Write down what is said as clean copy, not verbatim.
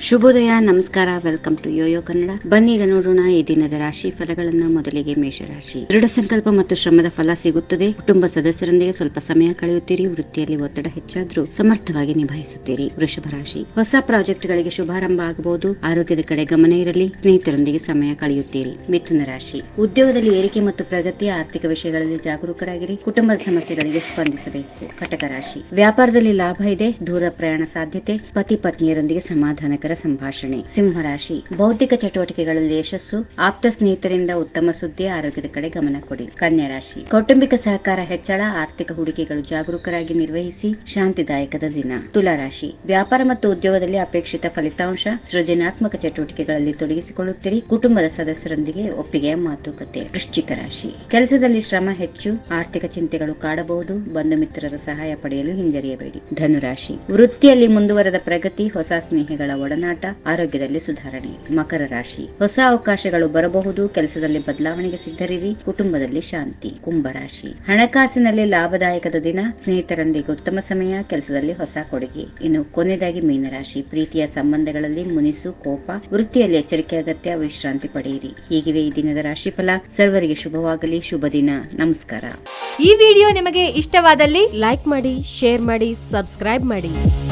ಶುಭೋದಯ, ನಮಸ್ಕಾರ. Welcome to Yoyo Kannada. ಬನ್ನಿ ಈಗ ನೋಡೋಣ ಈ ದಿನದ ರಾಶಿ ಫಲಗಳನ್ನ. ಮೊದಲಿಗೆ ಮೇಷರಾಶಿ. ದೃಢ ಸಂಕಲ್ಪ ಮತ್ತು ಶ್ರಮದ ಫಲ ಸಿಗುತ್ತದೆ. ಕುಟುಂಬ ಸದಸ್ಯರೊಂದಿಗೆ ಸ್ವಲ್ಪ ಸಮಯ ಕಳೆಯುತ್ತೀರಿ. ವೃತ್ತಿಯಲ್ಲಿ ಒತ್ತಡ ಹೆಚ್ಚಾದ್ರೂ ಸಮರ್ಥವಾಗಿ ನಿಭಾಯಿಸುತ್ತೀರಿ. ವೃಷಭ ರಾಶಿ. ಹೊಸ ಪ್ರಾಜೆಕ್ಟ್ ಗಳಿಗೆ ಶುಭಾರಂಭ ಆಗಬಹುದು. ಆರೋಗ್ಯದ ಕಡೆ ಗಮನ ಇರಲಿ. ಸ್ನೇಹಿತರೊಂದಿಗೆ ಸಮಯ ಕಳೆಯುತ್ತೀರಿ. ಮಿಥುನ ರಾಶಿ. ಉದ್ಯೋಗದಲ್ಲಿ ಏರಿಕೆ ಮತ್ತು ಪ್ರಗತಿ. ಆರ್ಥಿಕ ವಿಷಯಗಳಲ್ಲಿ ಜಾಗರೂಕರಾಗಿರಿ. ಕುಟುಂಬದ ಸಮಸ್ಯೆಗಳಿಗೆ ಸ್ಪಂದಿಸಬೇಕು. ಕಟಕ ರಾಶಿ. ವ್ಯಾಪಾರದಲ್ಲಿ ಲಾಭ ಇದೆ. ದೂರ ಪ್ರಯಾಣ ಸಾಧ್ಯತೆ. ಪತಿ ಪತ್ನಿಯರೊಂದಿಗೆ ಸಮಾಧಾನಕರ ಸಂಭಾಷಣೆ. ಸಿಂಹರಾಶಿ. ಬೌದ್ಧಿಕ ಚಟುವಟಿಕೆಗಳಲ್ಲಿ ಯಶಸ್ಸು. ಆಪ್ತ ಸ್ನೇಹಿತರಿಂದ ಉತ್ತಮ ಸುದ್ದಿ. ಆರೋಗ್ಯದ ಕಡೆ ಗಮನ ಕೊಡಿ. ಕನ್ಯಾ ರಾಶಿ. ಕೌಟುಂಬಿಕ ಸಹಕಾರ ಹೆಚ್ಚಳ. ಆರ್ಥಿಕ ಹೂಡಿಕೆಗಳು ಜಾಗರೂಕರಾಗಿ ನಿರ್ವಹಿಸಿ. ಶಾಂತಿದಾಯಕದ ದಿನ. ತುಲಾ ರಾಶಿ. ವ್ಯಾಪಾರ ಮತ್ತು ಉದ್ಯೋಗದಲ್ಲಿ ಅಪೇಕ್ಷಿತ ಫಲಿತಾಂಶ. ಸೃಜನಾತ್ಮಕ ಚಟುವಟಿಕೆಗಳಲ್ಲಿ ತೊಡಗಿಸಿಕೊಳ್ಳುತ್ತೀರಿ. ಕುಟುಂಬದ ಸದಸ್ಯರೊಂದಿಗೆ ಒಪ್ಪಿಗೆಯ ಮಾತುಕತೆ. ವೃಶ್ಚಿಕ ರಾಶಿ. ಕೆಲಸದಲ್ಲಿ ಶ್ರಮ ಹೆಚ್ಚು. ಆರ್ಥಿಕ ಚಿಂತೆಗಳು ಕಾಡಬಹುದು. ಬಂಧು ಮಿತ್ರರ ಸಹಾಯ ಪಡೆಯಲು ಹಿಂಜರಿಯಬೇಡಿ. ಧನುರಾಶಿ. ವೃತ್ತಿಯಲ್ಲಿ ಮುಂದುವರೆದ ಪ್ರಗತಿ. ಹೊಸ ಸ್ನೇಹಿಗಳ ಒಡನಾಟ. ಆರೋಗ್ಯದಲ್ಲಿ ಸುಧಾರಣೆ. ಮಕರ ರಾಶಿ. ಹೊಸ ಅವಕಾಶಗಳು ಬರಬಹುದು. ಕೆಲಸದಲ್ಲಿ ಬದಲಾವಣೆಗೆ ಸಿದ್ಧರಿರಿ. ಕುಟುಂಬದಲ್ಲಿ ಶಾಂತಿ. ಕುಂಭರಾಶಿ. ಹಣಕಾಸಿನಲ್ಲಿ ಲಾಭದಾಯಕದ ದಿನ. ಸ್ನೇಹಿತರೊಂದಿಗೆ ಉತ್ತಮ ಸಮಯ. ಕೆಲಸದಲ್ಲಿ ಹೊಸ ಕೊಡುಗೆ. ಇನ್ನು ಕೊನೆಯದಾಗಿ ಮೀನರಾಶಿ. ಪ್ರೀತಿಯ ಸಂಬಂಧಗಳಲ್ಲಿ ಮುನಿಸು, ಕೋಪ. ವೃತ್ತಿಯಲ್ಲಿ ಎಚ್ಚರಿಕೆ ಅಗತ್ಯ. ವಿಶ್ರಾಂತಿ ಪಡೆಯಿರಿ. ಹೀಗಿವೆ ಈ ದಿನದ ರಾಶಿಫಲ. ಸರ್ವರಿಗೆ ಶುಭವಾಗಲಿ. ಶುಭ ದಿನ. ನಮಸ್ಕಾರ. ಈ ವಿಡಿಯೋ ನಿಮಗೆ ಇಷ್ಟವಾದಲ್ಲಿ ಲೈಕ್ ಮಾಡಿ, ಶೇರ್ ಮಾಡಿ, ಸಬ್ಸ್ಕ್ರೈಬ್ ಮಾಡಿ.